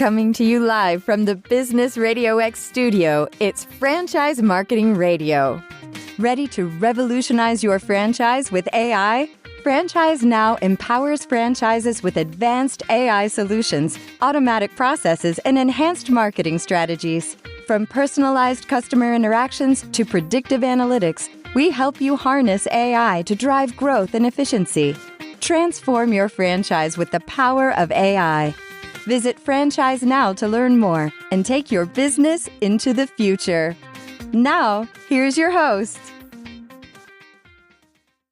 Coming to you live from the Business RadioX studio, it's Franchise Marketing Radio. Ready to revolutionize your franchise with AI? Franchise Now empowers franchises with advanced AI solutions, automatic processes, and enhanced marketing strategies. From personalized customer interactions to predictive analytics, we help you harness AI to drive growth and efficiency. Transform your franchise with the power of AI. Visit Franchise Now to learn more and take your business into the future. Now, here's your host.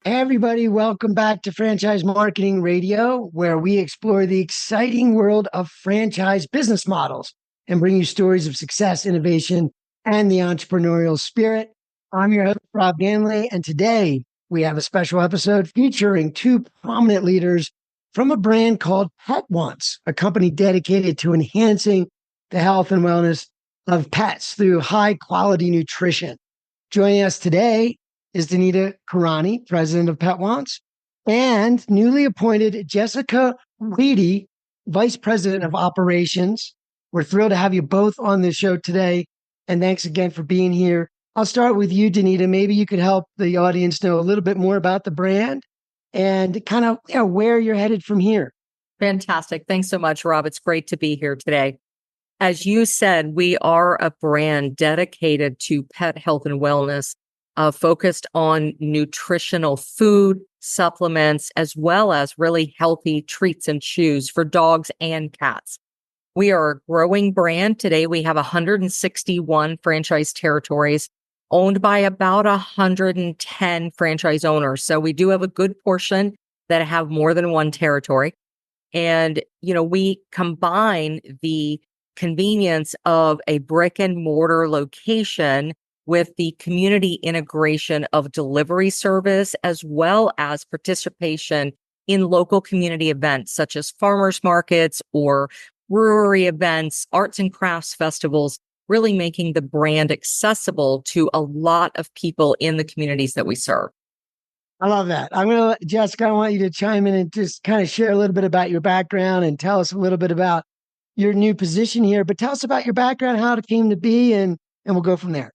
Hey everybody, welcome back to Franchise Marketing Radio, where we explore the exciting world of franchise business models and bring you stories of success, innovation, and the entrepreneurial spirit. I'm your host, Rob Gandley, and today we have a special episode featuring two prominent leaders from a brand called Pet Once, a company dedicated to enhancing the health and wellness of pets through high-quality nutrition. Joining us today is DeNita Carani, president of Pet Once, and newly appointed Jessica Riedy, vice president of operations. We're thrilled to have you both on the show today, and thanks again for being here. I'll start with you, DeNita. Maybe you could help the audience know a little bit more about the brand and kind of where you're headed from here. Fantastic. Thanks so much, Rob. It's great to be here today. As you said, we are a brand dedicated to pet health and wellness, focused on nutritional food, supplements, as well as really healthy treats and chews for dogs and cats. We are a growing brand. Today, we have 161 franchise territories owned by about 110 franchise owners. So we do have a good portion that have more than one territory. And, we combine the convenience of a brick and mortar location with the community integration of delivery service, as well as participation in local community events such as farmers markets or brewery events, arts and crafts festivals, really making the brand accessible to a lot of people in the communities that we serve. I love that. Jessica, I want you to chime in and just kind of share a little bit about your background and tell us a little bit about your new position here, but tell us about your background, how it came to be, and we'll go from there.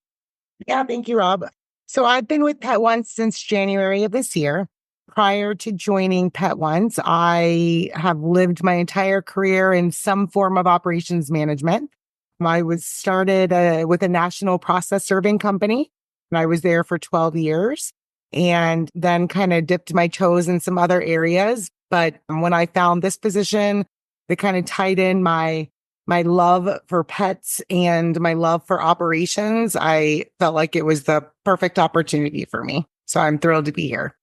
Yeah, thank you, Rob. So I've been with Pet Once since January of this year. Prior to joining Pet Once, I have lived my entire career in some form of operations management. I was started with a national process serving company, and I was there for 12 years and then kind of dipped my toes in some other areas. But when I found this position, that kind of tied in my love for pets and my love for operations, I felt like it was the perfect opportunity for me. So I'm thrilled to be here.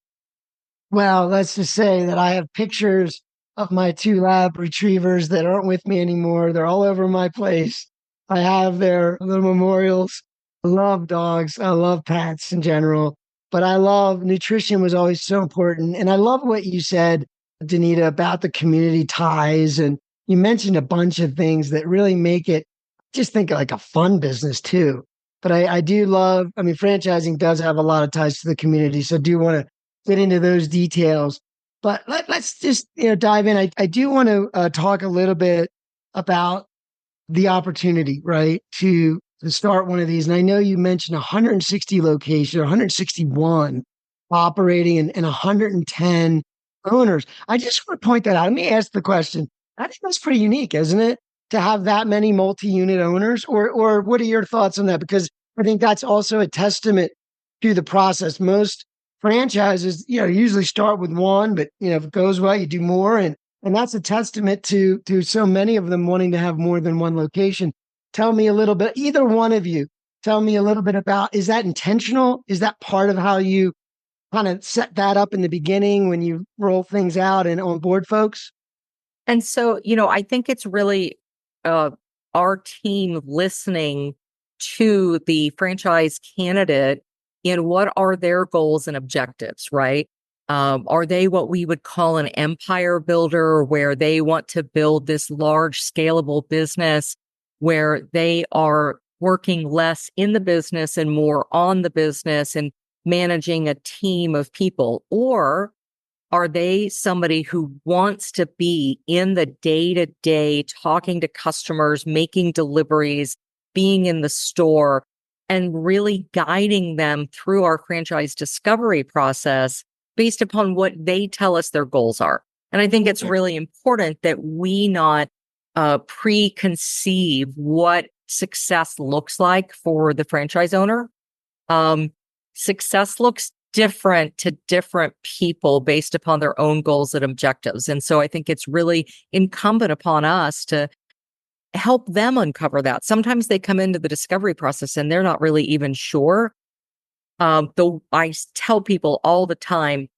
Well, let's just say that I have pictures of my two lab retrievers that aren't with me anymore. They're all over my place. I have their little memorials. I love dogs. I love pets in general, but I love nutrition was always so important. And I love what you said, DeNita, about the community ties. And you mentioned a bunch of things that really make it just think like a fun business too. But I do love, franchising does have a lot of ties to the community. So I do want to get into those details. But let's just dive in. I do want to talk a little bit about the opportunity, right, to start one of these. And I know you mentioned 160 locations, 161 operating and 110 owners. I just want to point that out. Let me ask the question. I think that's pretty unique, isn't it? To have that many multi-unit owners, or what are your thoughts on that? Because I think that's also a testament to the process. Most franchises, usually start with one, but if it goes well, you do more. And that's a testament to so many of them wanting to have more than one location. Tell me a little bit, either one of you, tell me a little bit about, is that intentional? Is that part of how you kind of set that up in the beginning when you roll things out and on board folks? And so, I think it's really our team listening to the franchise candidate in what are their goals and objectives, right? Are they what we would call an empire builder, where they want to build this large scalable business where they are working less in the business and more on the business and managing a team of people? Or Are they somebody who wants to be in the day-to-day, talking to customers, making deliveries, being in the store, and really guiding them through our franchise discovery process based upon what they tell us their goals are? And I think it's really important that we not preconceive what success looks like for the franchise owner. Success looks different to different people based upon their own goals and objectives. And so I think it's really incumbent upon us to help them uncover that. Sometimes they come into the discovery process and they're not really even sure. Though I tell people all the time,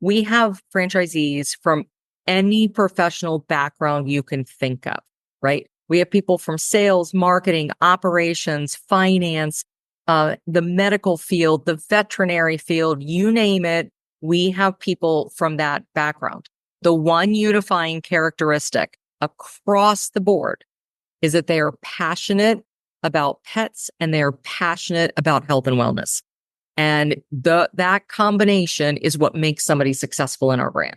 we have franchisees from any professional background you can think of, right? We have people from sales, marketing, operations, finance, the medical field, the veterinary field, you name it. We have people from that background. The one unifying characteristic across the board is that they are passionate about pets and they are passionate about health and wellness. And that combination is what makes somebody successful in our brand.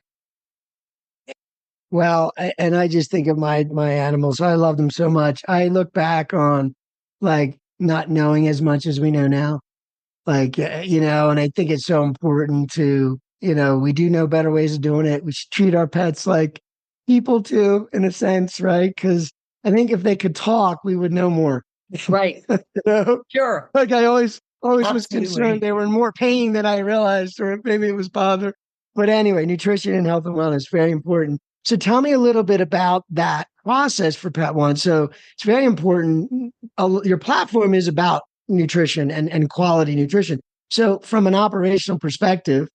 Well, and I just think of my animals. I love them so much. I look back on like not knowing as much as we know now. Like, and I think it's so important to, we do know better ways of doing it. We should treat our pets like people too, in a sense, right? Because I think if they could talk, we would know more. Right. Sure. Like I always Absolutely. was concerned they were in more pain than I realized, or maybe it was bother. But anyway, nutrition and health and wellness, very important. So tell me a little bit about that process for Pet One. So it's very important. Your platform is about nutrition and quality nutrition. So from an operational perspective,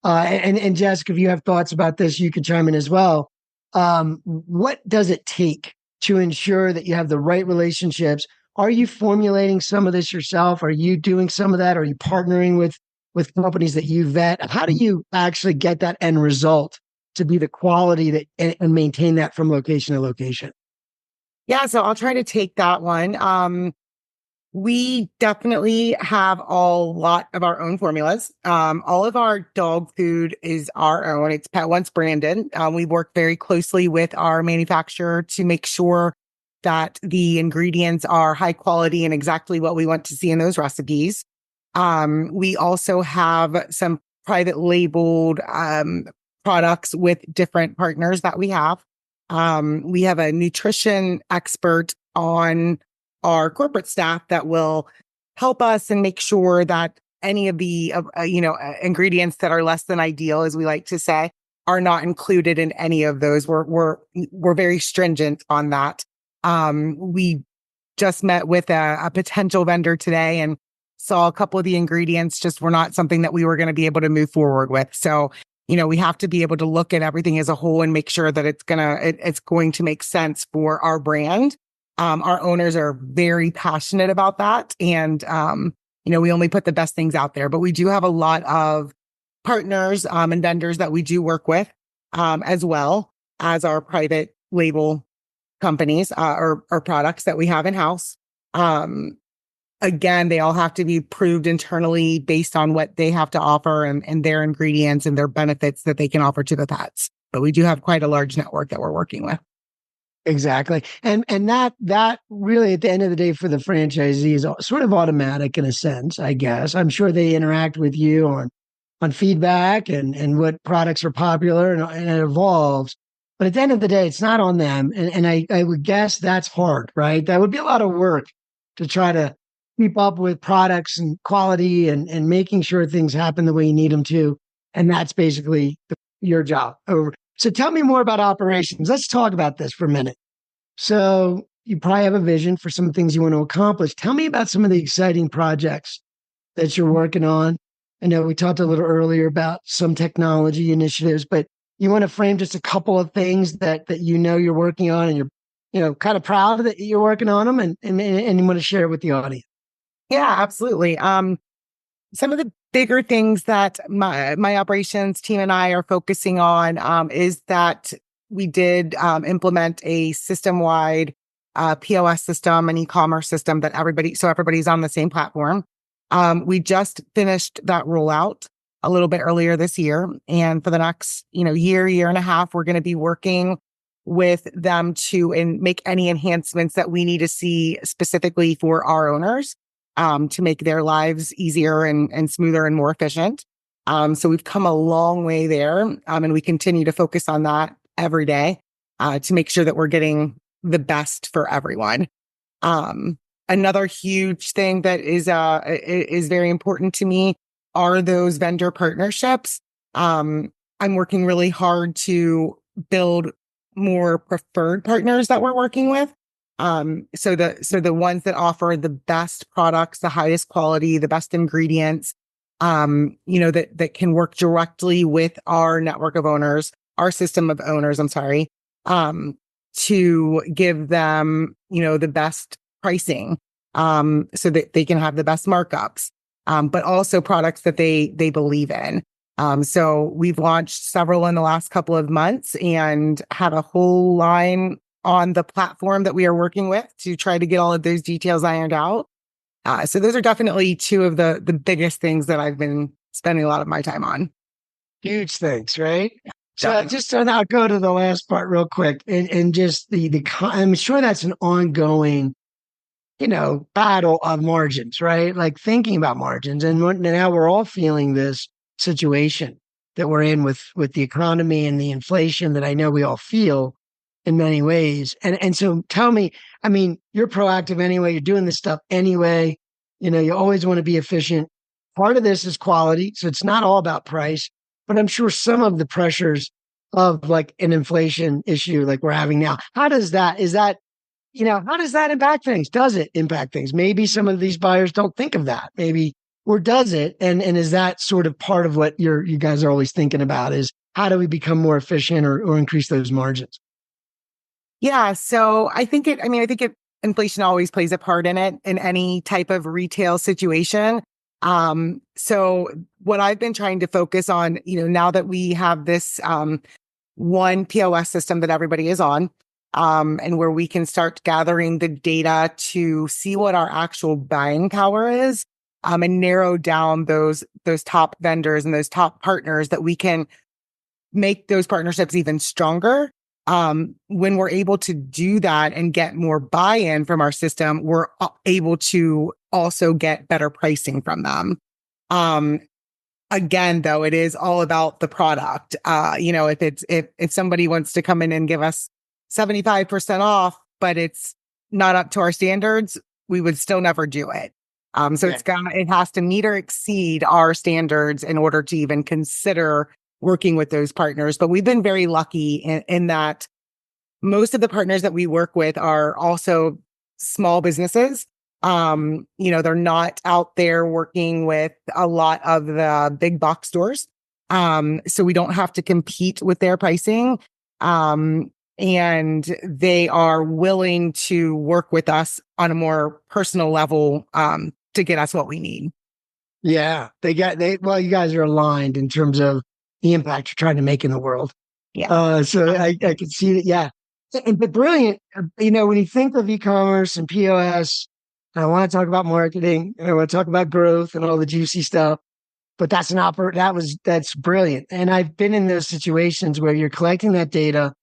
and Jessica, if you have thoughts about this, you can chime in as well. What does it take to ensure that you have the right relationships? Are you formulating some of this yourself? Are you doing some of that? Are you partnering with companies that you vet? How do you actually get that end result to be the quality that and maintain that from location to location? Yeah, so I'll try to take that one. We definitely have a lot of our own formulas. All of our dog food is our own. It's Pet Once branded. We work very closely with our manufacturer to make sure that the ingredients are high quality and exactly what we want to see in those recipes. We also have some private labeled products with different partners that we have. We have a nutrition expert on our corporate staff that will help us and make sure that any of the ingredients that are less than ideal, as we like to say, are not included in any of those. We're very stringent on that. We just met with a potential vendor today and saw a couple of the ingredients just were not something that we were going to be able to move forward with. So, we have to be able to look at everything as a whole and make sure that it's going to make sense for our brand. Our owners are very passionate about that. And, we only put the best things out there, but we do have a lot of partners, and vendors that we do work with, as well as our private label companies, or products that we have in house. Again, they all have to be proved internally based on what they have to offer and their ingredients and their benefits that they can offer to the pets. But we do have quite a large network that we're working with. Exactly. And that really at the end of the day for the franchisee is sort of automatic in a sense, I guess. I'm sure they interact with you on feedback and what products are popular and it evolves. But at the end of the day, it's not on them. And I would guess that's hard, right? That would be a lot of work to try to keep up with products and quality and making sure things happen the way you need them to. And that's basically your job. So tell me more about operations. Let's talk about this for a minute. So you probably have a vision for some things you want to accomplish. Tell me about some of the exciting projects that you're working on. I know we talked a little earlier about some technology initiatives, but you want to frame just a couple of things that you're working on and you're kind of proud that you're working on them and you want to share it with the audience. Yeah, absolutely. Some of the bigger things that my operations team and I are focusing on is that we did implement a system-wide POS system and e-commerce system that everybody's on the same platform. We just finished that rollout. a little bit earlier this year. And for the next, year and a half, we're going to be working with them to make any enhancements that we need to see specifically for our owners, to make their lives easier and smoother and more efficient. So we've come a long way there. And we continue to focus on that every day, to make sure that we're getting the best for everyone. Another huge thing that is very important to me are those vendor partnerships. I'm working really hard to build more preferred partners that we're working with. So the ones that offer the best products, the highest quality, the best ingredients, that can work directly with our network of owners, our system of owners, to give them, the best pricing, so that they can have the best markups, but also products that they believe in. So we've launched several in the last couple of months and have a whole line on the platform that we are working with to try to get all of those details ironed out. So those are definitely two of the biggest things that I've been spending a lot of my time on. Huge things, right? Yeah, So just I'll go to the last part real quick, and just I'm sure that's an ongoing, battle of margins, right? Like thinking about margins, and now we're all feeling this situation that we're in with the economy and the inflation that I know we all feel in many ways. And so tell me, I mean, you're proactive anyway, you're doing this stuff anyway, you always want to be efficient. Part of this is quality, so it's not all about price, but I'm sure some of the pressures of like an inflation issue like we're having now, how does that impact things? Does it impact things? Maybe some of these buyers don't think of that, maybe, or does it? And is that sort of part of what you guys are always thinking about, is how do we become more efficient or increase those margins? Yeah. So I think inflation always plays a part in it, in any type of retail situation. So what I've been trying to focus on, now that we have this, one POS system that everybody is on, and where we can start gathering the data to see what our actual buying power is, and narrow down those top vendors and those top partners that we can make those partnerships even stronger. When we're able to do that and get more buy-in from our system, we're able to also get better pricing from them. Again, though, it is all about the product. If somebody wants to come in and give us 75% off, but it's not up to our standards, we would still never do it. It has to meet or exceed our standards in order to even consider working with those partners. But we've been very lucky in that most of the partners that we work with are also small businesses. They're not out there working with a lot of the big box stores. So we don't have to compete with their pricing. And they are willing to work with us on a more personal level, to get us what we need. Yeah. You guys are aligned in terms of the impact you're trying to make in the world. Yeah. So I can see that. Yeah. But brilliant. When you think of e-commerce and POS, I want to talk about marketing, and I want to talk about growth and all the juicy stuff, but that's brilliant. And I've been in those situations where you're collecting that data.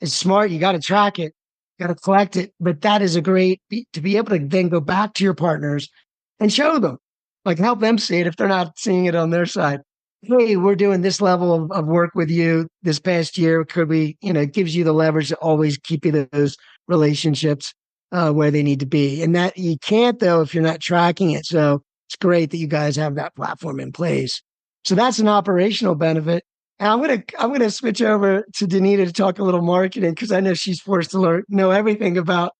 It's smart. You got to track it, got to collect it, but that is to be able to then go back to your partners and show them, like help them see it if they're not seeing it on their side. Hey, we're doing this level of work with you this past year. Could we, it gives you the leverage to always keep you those relationships where they need to be. And that you can't, though, if you're not tracking it. So it's great that you guys have that platform in place. So that's an operational benefit. And I'm gonna switch over to DeNita to talk a little marketing, because I know she's forced to know everything about,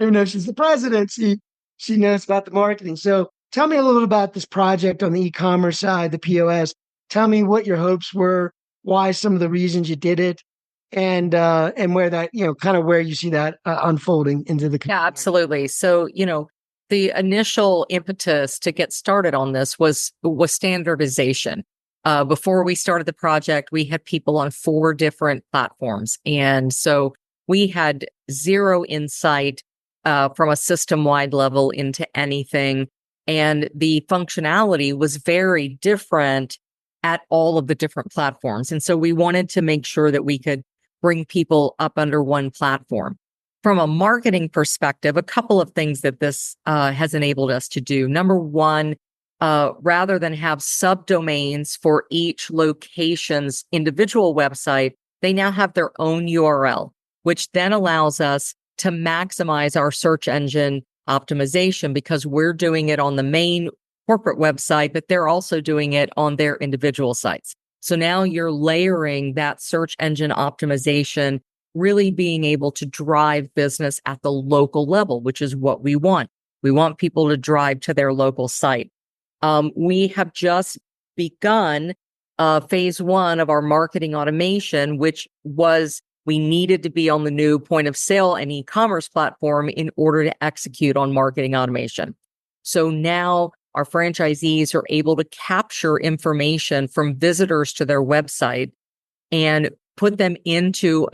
even though she's the president, she knows about the marketing. So tell me a little bit about this project on the e-commerce side, the POS. Tell me what your hopes were, why some of the reasons you did it, and where that, kind of where you see that unfolding into the Yeah, absolutely. So, the initial impetus to get started on this was standardization. Before we started the project, we had people on 4 different platforms. And so we had zero insight from a system-wide level into anything. And the functionality was very different at all of the different platforms. And so we wanted to make sure that we could bring people up under one platform. From a marketing perspective, a couple of things that this has enabled us to do. Number one, rather than have subdomains for each location's individual website, they now have their own URL, which then allows us to maximize our search engine optimization because we're doing it on the main corporate website, but they're also doing it on their individual sites. So now you're layering that search engine optimization, really being able to drive business at the local level, which is what we want. We want people to drive to their local site. We have just begun phase one of our marketing automation, which was we needed to be on the new point of sale and e-commerce platform in order to execute on marketing automation. So now our franchisees are able to capture information from visitors to their website and put them into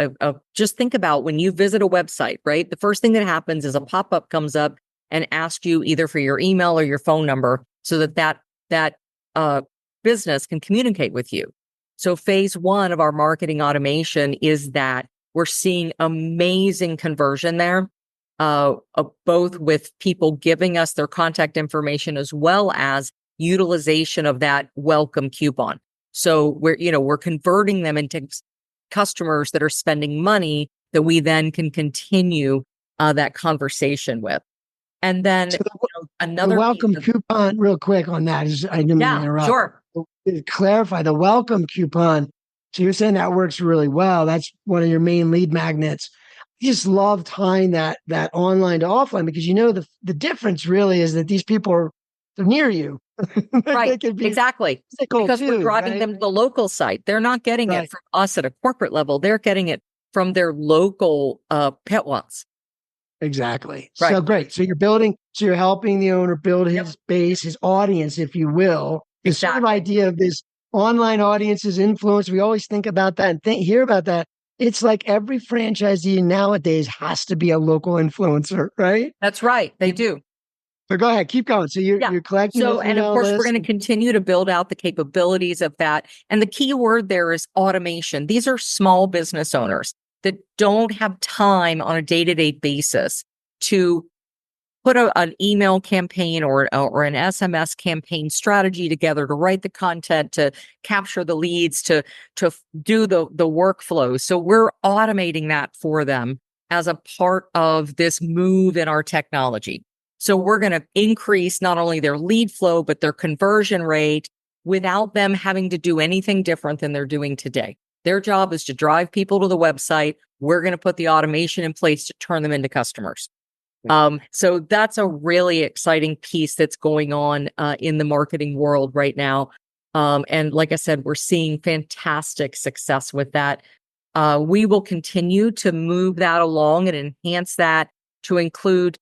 just think about when you visit a website, right? The first thing that happens is a pop-up comes up and asks you either for your email or your phone number so that business can communicate with you. So phase one of our marketing automation is that we're seeing amazing conversion there, both with people giving us their contact information as well as utilization of that welcome coupon. So we're converting them into customers that are spending money that we then can continue that conversation with. And then So another the welcome coupon, real quick on that is, I didn't mean to interrupt. Sure. To clarify the welcome coupon. So you're saying that works really well. That's one of your main lead magnets. I just love tying that online to offline because the difference really is that these people they're near you. Right. Exactly. Because we're driving them to the local site. They're not getting it from us at a corporate level. They're getting it from their local pet ones. Exactly. Right. So great. So you're helping the owner build his base, his audience, if you will. The sort of idea of this online audience's influence. We always think about that and hear about that. It's like every franchisee nowadays has to be a local influencer, right? That's right. They do. So go ahead, keep going. So you're collecting. So, and of course, we're going to continue to build out the capabilities of that. And the key word there is automation. These are small business owners that don't have time on a day-to-day basis to put an email campaign or an SMS campaign strategy together to write the content, to capture the leads, to do the workflows. So we're automating that for them as a part of this move in our technology. So we're going to increase not only their lead flow, but their conversion rate without them having to do anything different than they're doing today. Their job is to drive people to the website. We're going to put the automation in place to turn them into customers. So that's a really exciting piece that's going on in the marketing world right now. And like I said, we're seeing fantastic success with that. We will continue to move that along and enhance that to include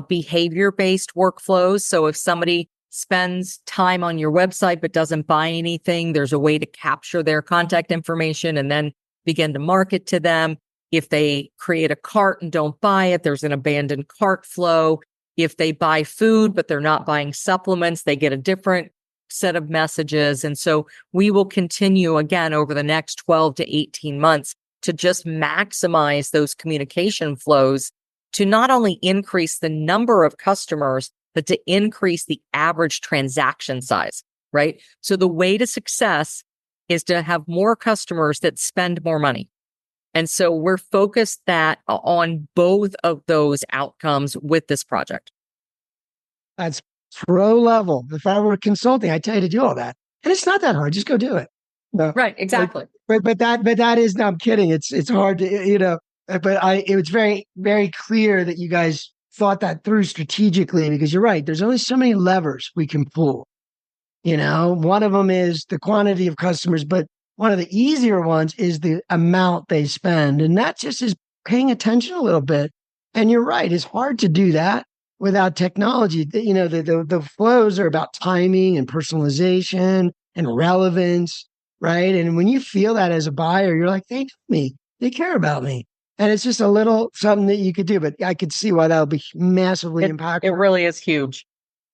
behavior-based workflows. So if somebody spends time on your website but doesn't buy anything, there's a way to capture their contact information and then begin to market to them. If they create a cart and don't buy it, there's an abandoned cart flow. If they buy food but they're not buying supplements, they get a different set of messages. And so we will continue again over the next 12 to 18 months to just maximize those communication flows to not only increase the number of customers, but to increase the average transaction size, right? So the way to success is to have more customers that spend more money. And so we're focused on both of those outcomes with this project. That's pro level. If I were consulting, I'd tell you to do all that. And it's not that hard. Just go do it. No. Right, exactly. But that is, no, I'm kidding. It's hard to, but it was very, very clear that you guys thought that through strategically, because you're right. There's only so many levers we can pull. One of them is the quantity of customers, but one of the easier ones is the amount they spend. And that just is paying attention a little bit. And you're right. It's hard to do that without technology. The flows are about timing and personalization and relevance, right? And when you feel that as a buyer, you're like, they know me, they care about me. And it's just a little something that you could do, but I could see why that would be massively impactful. It really is huge.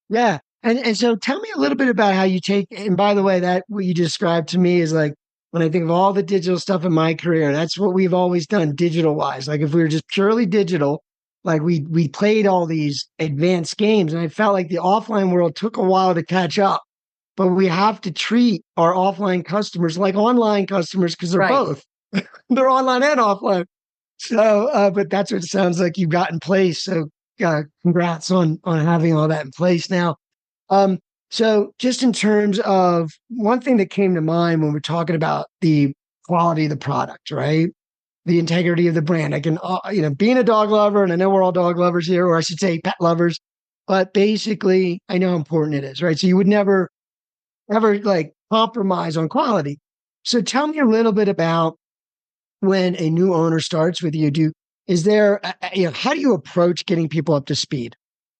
Yeah. And so tell me a little bit about how you take, and by the way, that what you described to me is like, when I think of all the digital stuff in my career, that's what we've always done digital wise. Like if we were just purely digital, like we played all these advanced games, and I felt like the offline world took a while to catch up. But we have to treat our offline customers like online customers because they're Right. both. They're online and offline. So, but that's what it sounds like you've got in place. So, congrats on having all that in place now. So just in terms of one thing that came to mind when we're talking about the quality of the product, right? The integrity of the brand. I can, being a dog lover, and I know we're all dog lovers here, or I should say pet lovers, but basically I know how important it is, right? So you would never, ever like compromise on quality. So tell me a little bit about when a new owner starts with you. Is there, how do you approach getting people up to speed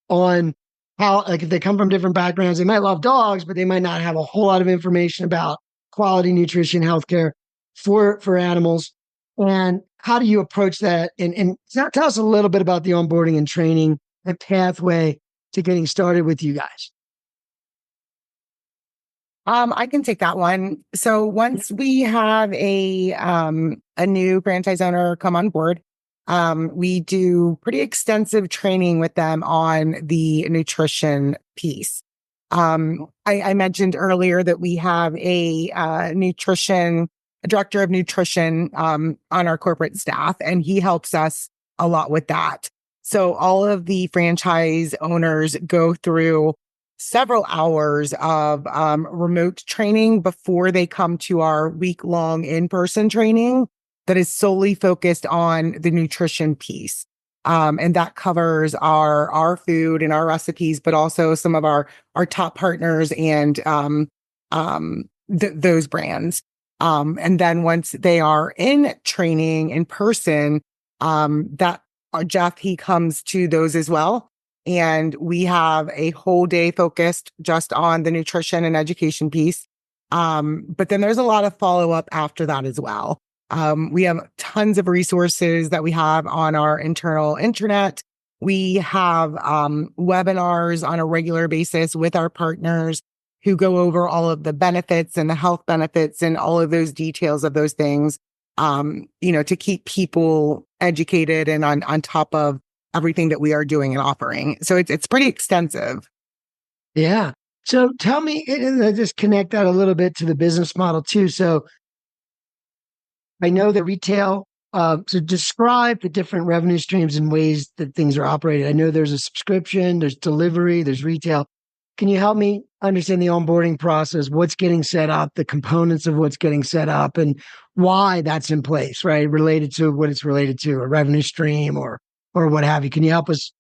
on how, like if they come from different backgrounds, they might love dogs, but they might not have a whole lot of information about quality nutrition, healthcare for animals. And how do you approach that? And tell us a little bit about the onboarding and training and pathway to getting started with you guys. I can take that one. So once we have a new franchise owner come on board, we do pretty extensive training with them on the nutrition piece. I mentioned earlier that we have a director of nutrition on our corporate staff, and he helps us a lot with that. So all of the franchise owners go through several hours of remote training before they come to our week-long in-person training that is solely focused on the nutrition piece. And that covers our food and our recipes, but also some of our top partners and those brands. And then once they are in training in person, Jeff, he comes to those as well. And we have a whole day focused just on the nutrition and education piece. But then there's a lot of follow-up after that as well. We have tons of resources that we have on our internal intranet. We have webinars on a regular basis with our partners who go over all of the benefits and the health benefits and all of those details of those things, to keep people educated and on top of everything that we are doing and offering. So it's pretty extensive. Yeah. So tell me, and just connect that a little bit to the business model too. So I know that retail, so describe the different revenue streams and ways that things are operated. I know there's a subscription, there's delivery, there's retail. Can you help me understand the onboarding process, what's getting set up, the components of what's getting set up, and why that's in place, right? Related to what it's related to, a revenue stream or what have you. Can you help us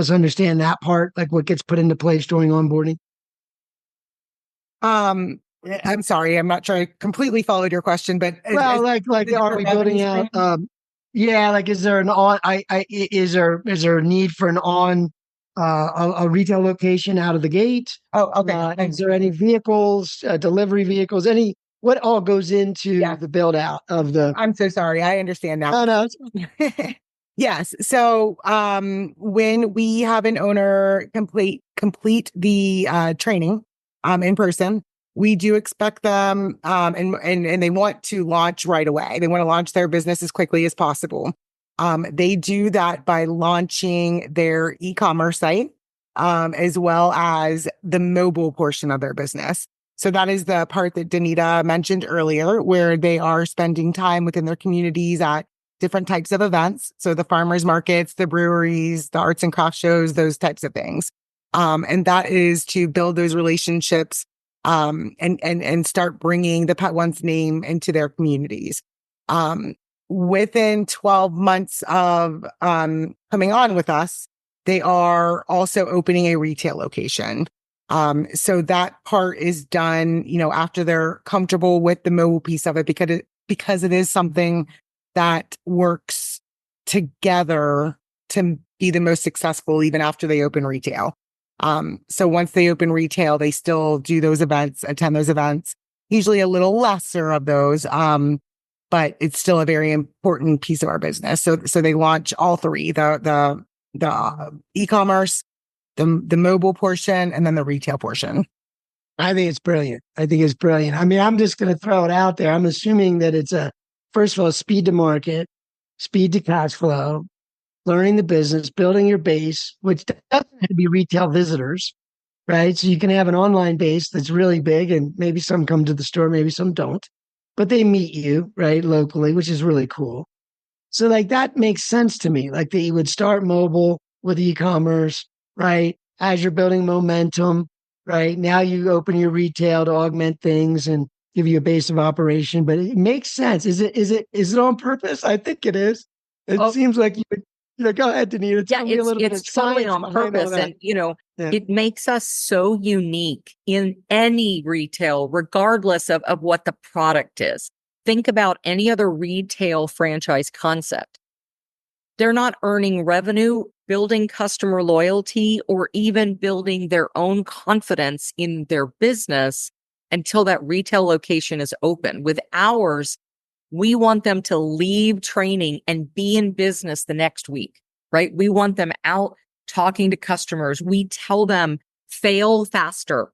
understand that part, like what gets put into place during onboarding? I'm sorry, I'm not sure I completely followed your question, but well, like are we building out? Like is there is there a need for a retail location out of the gate? Oh, okay. Is there any vehicles, delivery vehicles? What all goes into the build out of the? I'm so sorry. I understand now. Oh, no. Yes. So, when we have an owner complete the training, in person, we do expect them, and they want to launch right away. They want to launch their business as quickly as possible. They do that by launching their e-commerce site, as well as the mobile portion of their business. So that is the part that DeNita mentioned earlier, where they are spending time within their communities at different types of events. So the farmers markets, the breweries, the arts and crafts shows, those types of things. And that is to build those relationships, and start bringing the Pet One's name into their communities. Within 12 months of coming on with us, they are also opening a retail location. So that part is done, after they're comfortable with the mobile piece of it, because it is something that works together to be the most successful even after they open retail. So once they open retail, they still do those events, attend those events, usually a little lesser of those. But it's still a very important piece of our business. So they launch all three, the e-commerce, the mobile portion, and then the retail portion. I think it's brilliant. I think it's brilliant. I mean, I'm just going to throw it out there. I'm assuming that it's first of all, speed to market, speed to cash flow, learning the business, building your base, which doesn't have to be retail visitors, right? So you can have an online base that's really big and maybe some come to the store, maybe some don't, but they meet you, right, locally, which is really cool. So like that makes sense to me. Like that you would start mobile with e-commerce, right? As you're building momentum, right? Now you open your retail to augment things and give you a base of operation, but it makes sense. Is it on purpose? I think it is. It seems like you would, go ahead, DeNita. Tell me a little bit of it's totally science on behind all purpose. that. And, Yeah. it makes us so unique in any retail, regardless of what the product is. Think about any other retail franchise concept. They're not earning revenue, building customer loyalty, or even building their own confidence in their business until that retail location is open. With ours, we want them to leave training and be in business the next week, right? We want them out talking to customers. We tell them, fail faster.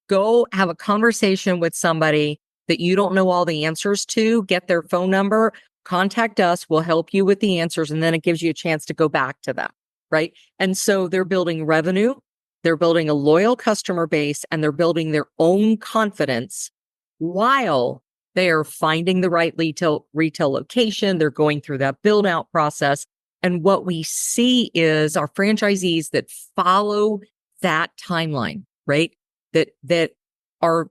Go have a conversation with somebody that you don't know all the answers to, get their phone number, contact us, we'll help you with the answers, and then it gives you a chance to go back to them, right? And so they're building revenue, they're building a loyal customer base, and they're building their own confidence while they are finding the right retail location. They're going through that build out process. And what we see is our franchisees that follow that timeline, right? That are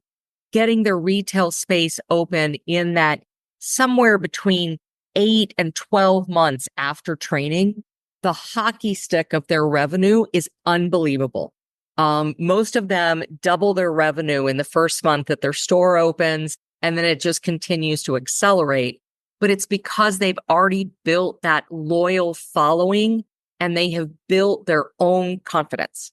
getting their retail space open in that somewhere between 8 and 12 months after training, the hockey stick of their revenue is unbelievable. Most of them double their revenue in the first month that their store opens, and then it just continues to accelerate. But it's because they've already built that loyal following and they have built their own confidence.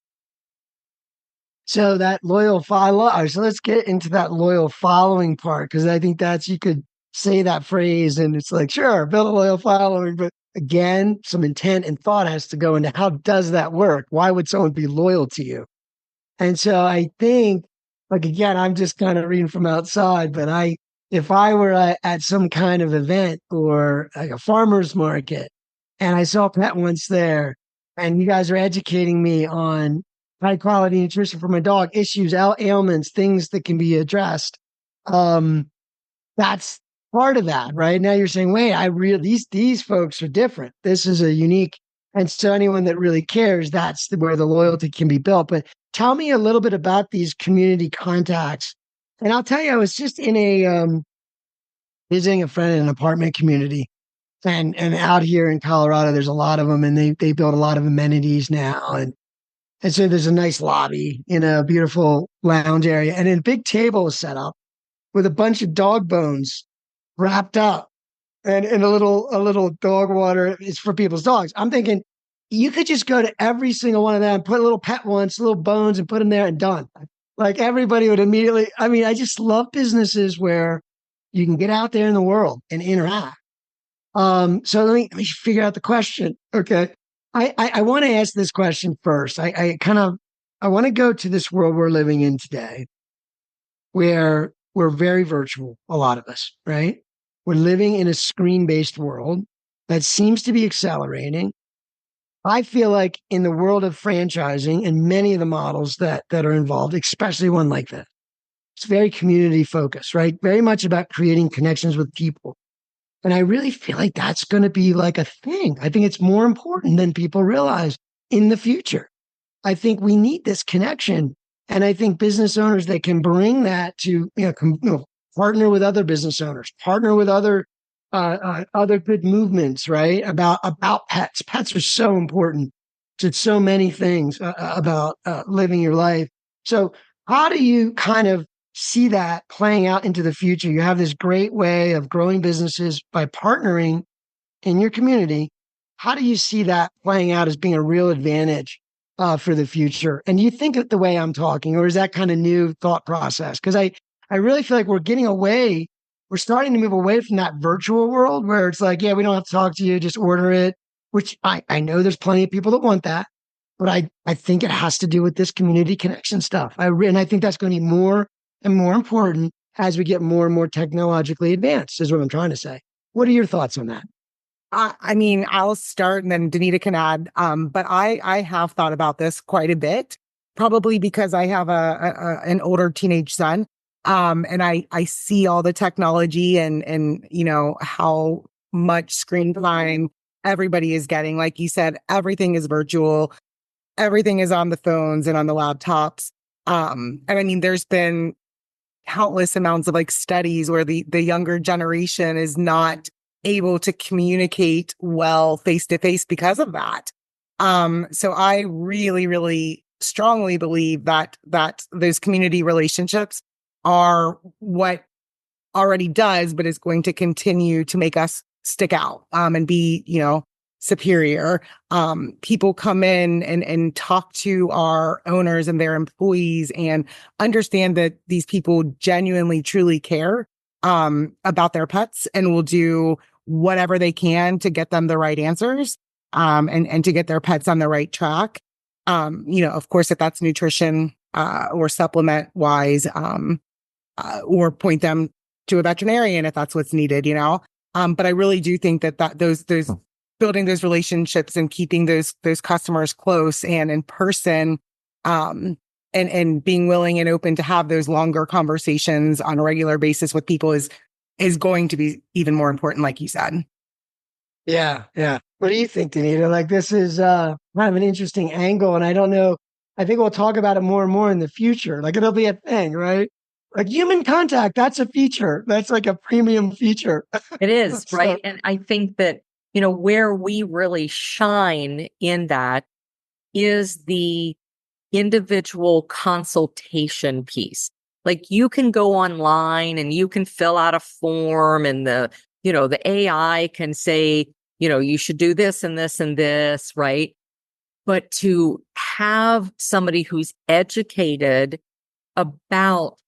So that loyal follow. So let's get into that loyal following part, because I think you could say that phrase and it's like, sure, build a loyal following. But again, some intent and thought has to go into how does that work? Why would someone be loyal to you? And so I think, like, again, I'm just kind of reading from outside, but if I were at some kind of event or like a farmer's market and I saw Pet once there and you guys are educating me on high quality nutrition for my dog, issues, ailments, things that can be addressed. That's part of that, right? Now you're saying, wait, these folks are different. This is a unique, and so anyone that really cares, that's where the loyalty can be built. But tell me a little bit about these community contacts. And I'll tell you, I was just in visiting a friend in an apartment community. And out here in Colorado, there's a lot of them, and they build a lot of amenities now. And so there's a nice lobby in a beautiful lounge area, and a big table is set up with a bunch of dog bones wrapped up, and a little dog water is for people's dogs. I'm thinking you could just go to every single one of them, put a little pet once, little bones, and put them there and done. Like everybody would immediately. I mean, I just love businesses where you can get out there in the world and interact. So let me figure out the question. Okay. I want to ask this question first. I want to go to this world we're living in today where we're very virtual, a lot of us, right? We're living in a screen-based world that seems to be accelerating. I feel like in the world of franchising and many of the models that are involved, especially one like that, it's very community focused, right? Very much about creating connections with people. And I really feel like that's going to be like a thing. I think it's more important than people realize in the future. I think we need this connection. And I think business owners that can bring that to, partner with other business owners, partner with other good movements, right? About pets. Pets are so important to so many things about living your life. So how do you kind of see that playing out into the future? You have this great way of growing businesses by partnering in your community. How do you see that playing out as being a real advantage for the future? And do you think it the way I'm talking, or is that kind of new thought process? Because I really feel like we're starting to move away from that virtual world where it's like, yeah, we don't have to talk to you, just order it, which I know there's plenty of people that want that. But I think it has to do with this community connection stuff. And I think that's going to be more and more important as we get more and more technologically advanced, is what I'm trying to say. What are your thoughts on that? I mean, I'll start and then DeNita can add. But I have thought about this quite a bit, probably because I have an older teenage son. And I see all the technology and, you know, how much screen time everybody is getting. Like you said, everything is virtual. Everything is on the phones and on the laptops. And I mean, there's been countless amounts of like studies where the younger generation is not able to communicate well face to face because of that. So I really, really strongly believe that those community relationships are what already does, but is going to continue to make us stick out, and be, you know, superior. People come in and talk to our owners and their employees and understand that these people genuinely, truly care, about their pets and will do whatever they can to get them the right answers, and to get their pets on the right track. You know, of course, if that's nutrition, or supplement wise, or point them to a veterinarian if that's what's needed, you know. But I really do think that those building those relationships and keeping those customers close and in person, and being willing and open to have those longer conversations on a regular basis with people is going to be even more important, like you said. Yeah, yeah. What do you think, DeNita? Like, this is kind of an interesting angle, and I don't know. I think we'll talk about it more and more in the future. Like, it'll be a thing, right? Like human contact, that's a feature. That's like a premium feature. It is, So- right? And I think that, you know, where we really shine in that is the individual consultation piece. Like you can go online and you can fill out a form and the AI can say, you know, you should do this and this and this, right? But to have somebody who's educated about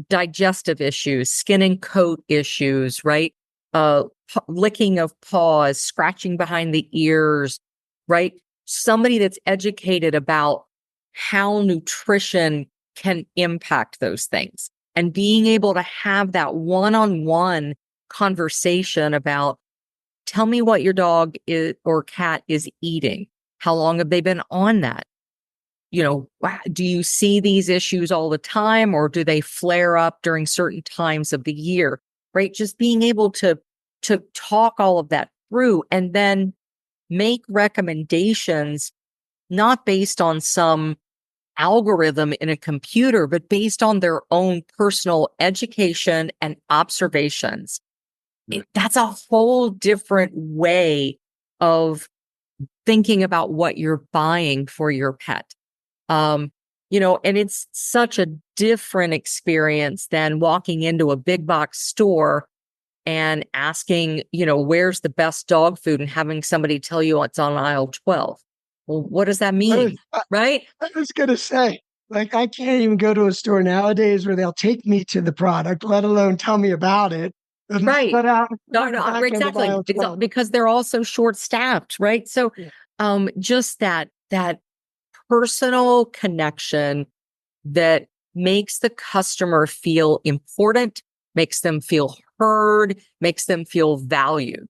digestive issues, skin and coat issues, right? Licking of paws, scratching behind the ears, right? Somebody that's educated about how nutrition can impact those things and being able to have that one-on-one conversation about, tell me what your dog or cat is eating. How long have they been on that? You know, do you see these issues all the time or do they flare up during certain times of the year, right? Just being able to talk all of that through and then make recommendations, not based on some algorithm in a computer, but based on their own personal education and observations. That's a whole different way of thinking about what you're buying for your pet. You know, and it's such a different experience than walking into a big box store and asking, you know, where's the best dog food and having somebody tell you it's on aisle 12. Well, what does that mean? Right? I was going to say, like, I can't even go to a store nowadays where they'll take me to the product, let alone tell me about it. Right. But No, exactly. Because they're also short staffed, right? So, just that personal connection that makes the customer feel important, makes them feel heard, makes them feel valued.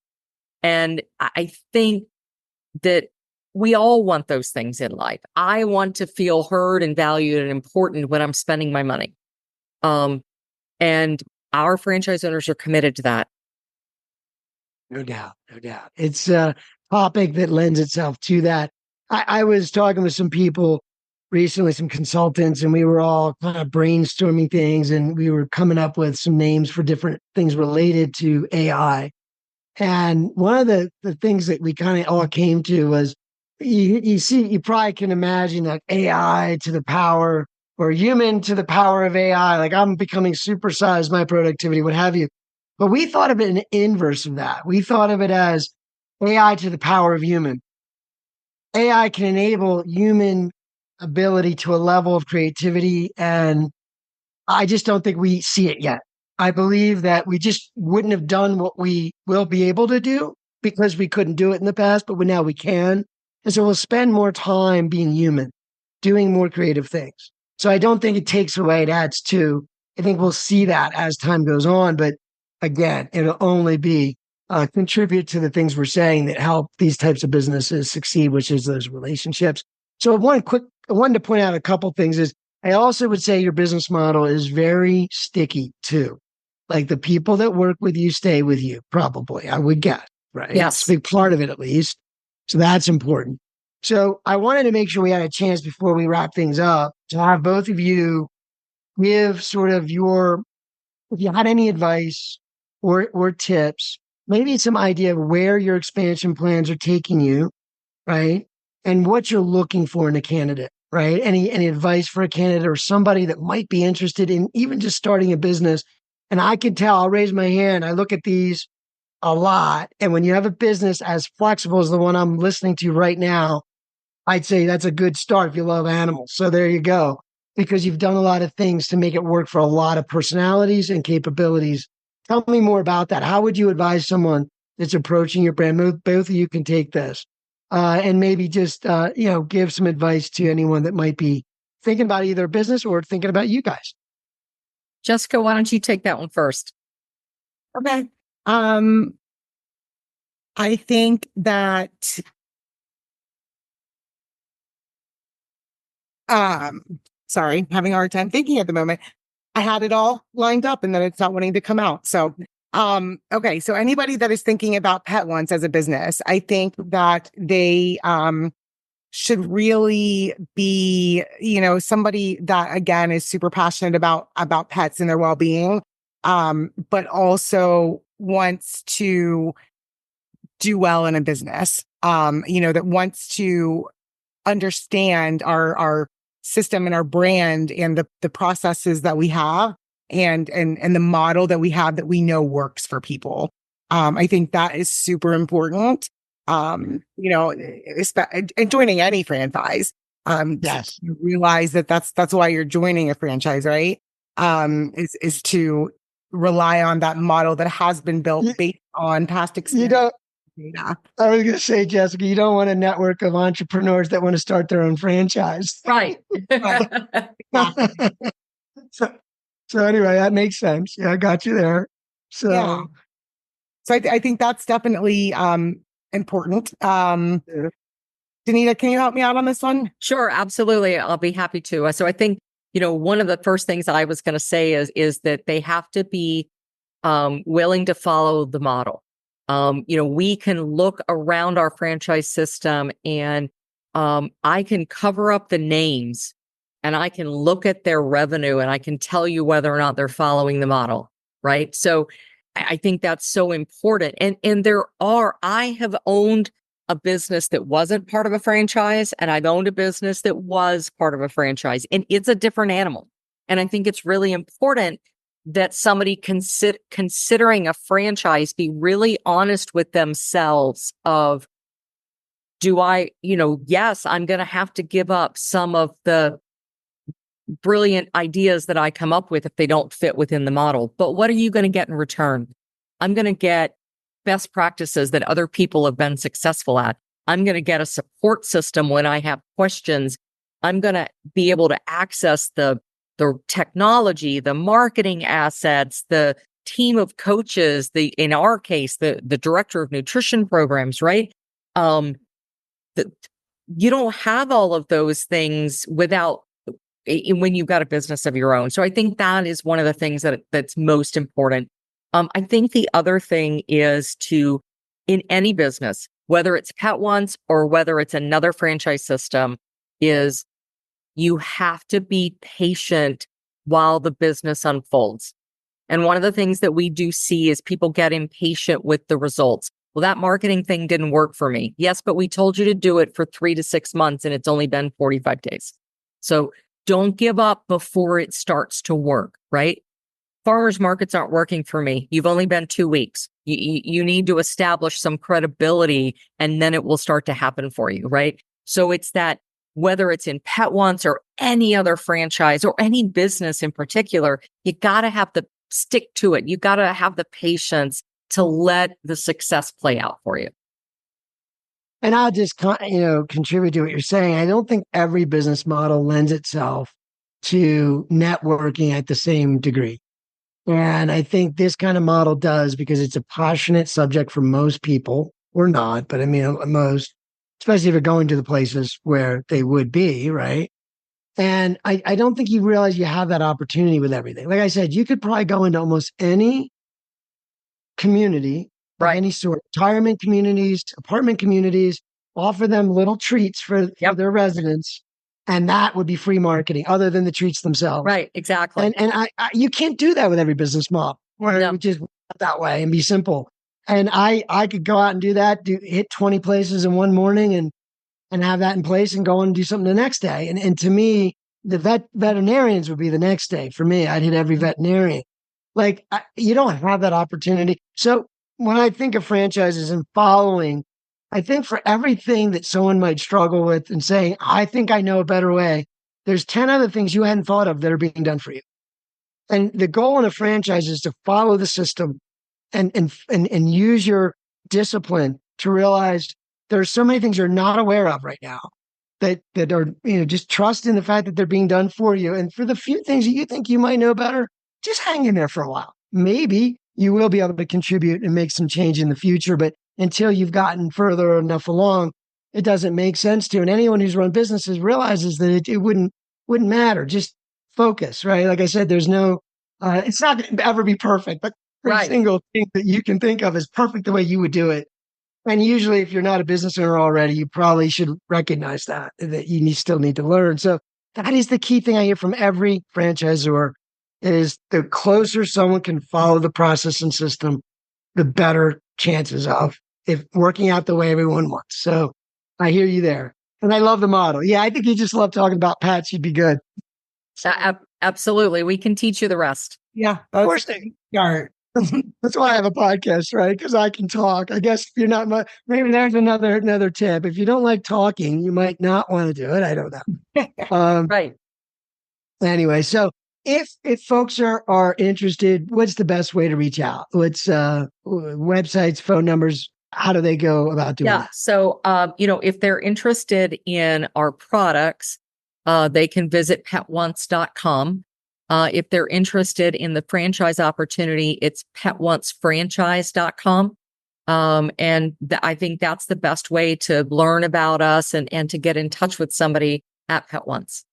And I think that we all want those things in life. I want to feel heard and valued and important when I'm spending my money. And our franchise owners are committed to that. No doubt, no doubt. It's a topic that lends itself to that. I was talking with some people recently, some consultants, and we were all kind of brainstorming things and we were coming up with some names for different things related to AI. And one of the things that we kind of all came to was you probably can imagine that AI to the power or human to the power of AI, like I'm becoming supersized my productivity, what have you. But we thought of it in inverse of that. We thought of it as AI to the power of human. AI can enable human ability to a level of creativity. And I just don't think we see it yet. I believe that we just wouldn't have done what we will be able to do because we couldn't do it in the past, but now we can. And so we'll spend more time being human, doing more creative things. So I don't think it takes away, it adds to. I think we'll see that as time goes on. But again, it'll only be contribute to the things we're saying that help these types of businesses succeed, which is those relationships. So I wanted to point out a couple things is I also would say your business model is very sticky too. Like the people that work with you stay with you, probably, I would guess, right? Yes. It's a big part of it at least. So that's important. So I wanted to make sure we had a chance before we wrap things up to have both of you give sort of if you had any advice or tips, maybe some idea of where your expansion plans are taking you, right? And what you're looking for in a candidate, right? Any advice for a candidate or somebody that might be interested in even just starting a business. And I can tell, I'll raise my hand. I look at these a lot. And when you have a business as flexible as the one I'm listening to right now, I'd say that's a good start if you love animals. So there you go, because you've done a lot of things to make it work for a lot of personalities and capabilities. Tell me more about that. How would you advise someone that's approaching your brand? Both of you can take this and maybe just, give some advice to anyone that might be thinking about either a business or thinking about you guys. Jessica, why don't you take that one first? Okay. I think that sorry, having a hard time thinking at the moment. I had it all lined up and then it's not wanting to come out. So okay. So anybody that is thinking about Pet Once as a business, I think that they should really be, somebody that again is super passionate about pets and their well-being, but also wants to do well in a business, that wants to understand our system and our brand and the processes that we have and the model that we have that we know works for people. I think that is super important. And joining any franchise, Yes. you realize that's why you're joining a franchise, right? Is to rely on that model that has been built based on past experience. I was going to say, Jessica, you don't want a network of entrepreneurs that want to start their own franchise. Right. So anyway, that makes sense. Yeah, I got you there. So, yeah. So I think that's definitely important. DeNita, can you help me out on this one? Sure, absolutely. I'll be happy to. So I think, one of the first things I was going to say is that they have to be willing to follow the model. We can look around our franchise system and I can cover up the names and I can look at their revenue and I can tell you whether or not they're following the model, right? So I think that's so important. And I have owned a business that wasn't part of a franchise and I've owned a business that was part of a franchise, and it's a different animal. And I think it's really important that somebody considering a franchise be really honest with themselves of, yes, I'm going to have to give up some of the brilliant ideas that I come up with if they don't fit within the model. But what are you going to get in return? I'm going to get best practices that other people have been successful at. I'm going to get a support system when I have questions. I'm going to be able to access the technology, the marketing assets, the team of coaches, in our case, the director of nutrition programs, right? You don't have all of those things when you've got a business of your own. So I think that is one of the things that's most important. I think the other thing is in any business, whether it's Pet Once or whether it's another franchise system, is you have to be patient while the business unfolds. And one of the things that we do see is people get impatient with the results. Well, that marketing thing didn't work for me. Yes, but we told you to do it for 3 to 6 months and it's only been 45 days. So don't give up before it starts to work, right? Farmers markets aren't working for me. You've only been 2 weeks. You need to establish some credibility and then it will start to happen for you, right? So it's that, whether it's in Pet Once or any other franchise or any business in particular, you got to have to stick to it. You got to have the patience to let the success play out for you. And I'll just, contribute to what you're saying. I don't think every business model lends itself to networking at the same degree. And I think this kind of model does because it's a passionate subject for most people, or not, but I mean, most, especially if you're going to the places where they would be, right? And I don't think you realize you have that opportunity with everything. Like I said, you could probably go into almost any community of Right. any sort, retirement communities, apartment communities, offer them little treats for their residents. And that would be free marketing other than the treats themselves. Right. Exactly. And you can't do that with every business model where No. it would just that way and be simple. And I could go out and do that, hit 20 places in one morning and have that in place and go on and do something the next day. And to me, the veterinarians would be the next day. For me, I'd hit every veterinarian. Like you don't have that opportunity. So when I think of franchises and following, I think for everything that someone might struggle with and saying, I think I know a better way, there's 10 other things you hadn't thought of that are being done for you. And the goal in a franchise is to follow the system and use your discipline to realize there's so many things you're not aware of right now that are, just trust in the fact that they're being done for you. And for the few things that you think you might know better, just hang in there for a while. Maybe you will be able to contribute and make some change in the future. But until you've gotten further enough along, it doesn't make sense to. And anyone who's run businesses realizes that it wouldn't matter. Just focus, right? Like I said, there's no, it's not going to ever be perfect, but every single thing that you can think of is perfect the way you would do it. And usually if you're not a business owner already, you probably should recognize that you still need to learn. So that is the key thing I hear from every franchisor is the closer someone can follow the process and system, the better chances of if working out the way everyone wants. So I hear you there. And I love the model. Yeah, I think you just love talking about pets. You'd be good. Absolutely. We can teach you the rest. Yeah. Of course they start. That's why I have a podcast, right? Because I can talk. I guess if you're not, maybe there's another tip. If you don't like talking, you might not want to do it. I don't know. Right. Anyway, so if folks are interested, what's the best way to reach out? What's websites, phone numbers? How do they go about doing that? So, if they're interested in our products, they can visit petonce.com. If they're interested in the franchise opportunity, it's petonce.franchise.com. I think that's the best way to learn about us and to get in touch with somebody at Pet Once.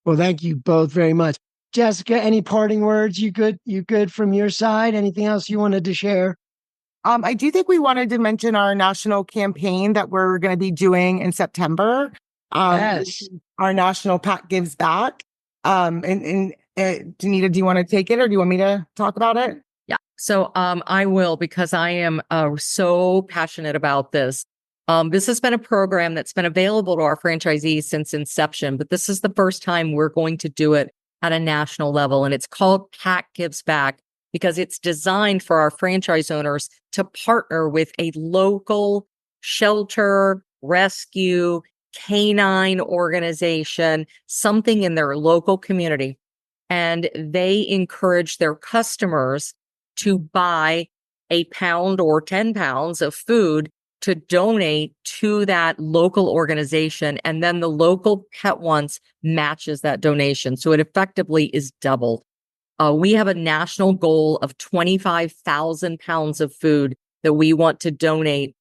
Well, thank you both very much. Jessica, any parting words? You good from your side? Anything else you wanted to share? I do think we wanted to mention our national campaign that we're going to be doing in September. Yes. Our national Pat Gives Back. DeNita, do you want to take it or do you want me to talk about it? Yeah. So I will, because I am so passionate about this. This has been a program that's been available to our franchisees since inception, but this is the first time we're going to do it at a national level. And it's called Pat Gives Back because it's designed for our franchise owners to partner with a local shelter, rescue, canine organization, something in their local community. And they encourage their customers to buy a pound or 10 pounds of food to donate to that local organization. And then the local Pet Once matches that donation. So it effectively is doubled. We have a national goal of 25,000 pounds of food that we want to donate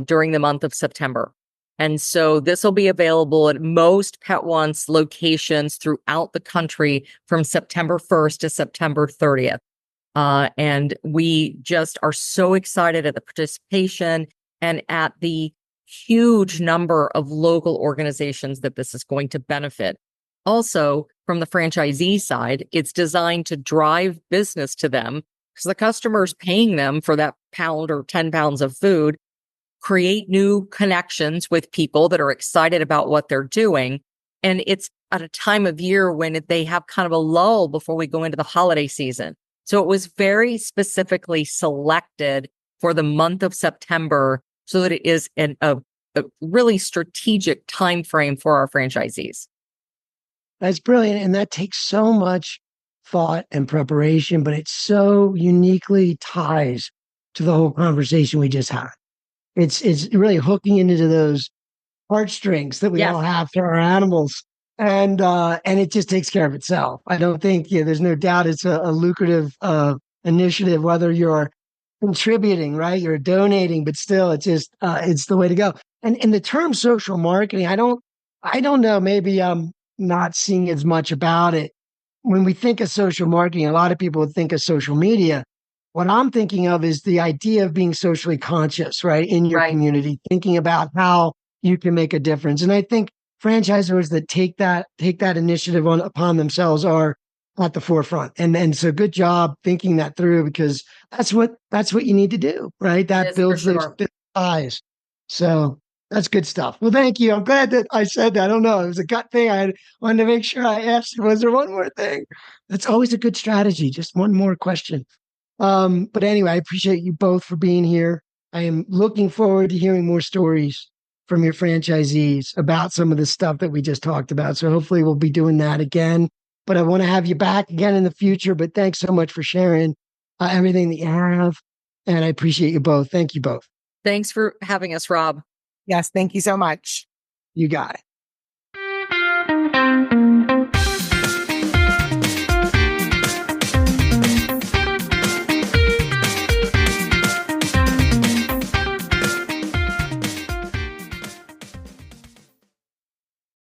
during the month of September. And so this will be available at most Pet Once locations throughout the country from September 1st to September 30th. And we just are so excited at the participation and at the huge number of local organizations that this is going to benefit. Also, from the franchisee side, it's designed to drive business to them because the customer's paying them for that pound or 10 pounds of food, create new connections with people that are excited about what they're doing. And it's at a time of year when they have kind of a lull before we go into the holiday season. So it was very specifically selected for the month of September so that it is a really strategic time frame for our franchisees. That's brilliant. And that takes so much thought and preparation, but it so uniquely ties to the whole conversation we just had. it's really hooking into those heartstrings that we Yes. all have for our animals. And it just takes care of itself. I don't think, there's no doubt it's a lucrative initiative, whether you're contributing, right? You're donating, but still it's just it's the way to go. And in the term social marketing, I don't know, maybe I'm not seeing as much about it. When we think of social marketing, a lot of people would think of social media. What I'm thinking of is the idea of being socially conscious, right, in your Right. community, thinking about how you can make a difference. And I think franchisors that take that initiative upon themselves are at the forefront. And so good job thinking that through, because that's what you need to do, right? It That is for builds those sure. ties. So that's good stuff. Well, thank you. I'm glad that I said that. I don't know. It was a gut thing. Wanted to make sure I asked, was there one more thing? That's always a good strategy. Just one more question. But anyway, I appreciate you both for being here. I am looking forward to hearing more stories from your franchisees about some of the stuff that we just talked about. So hopefully we'll be doing that again. But I want to have you back again in the future. But thanks so much for sharing everything that you have. And I appreciate you both. Thank you both. Thanks for having us, Rob. Yes, thank you so much. You got it.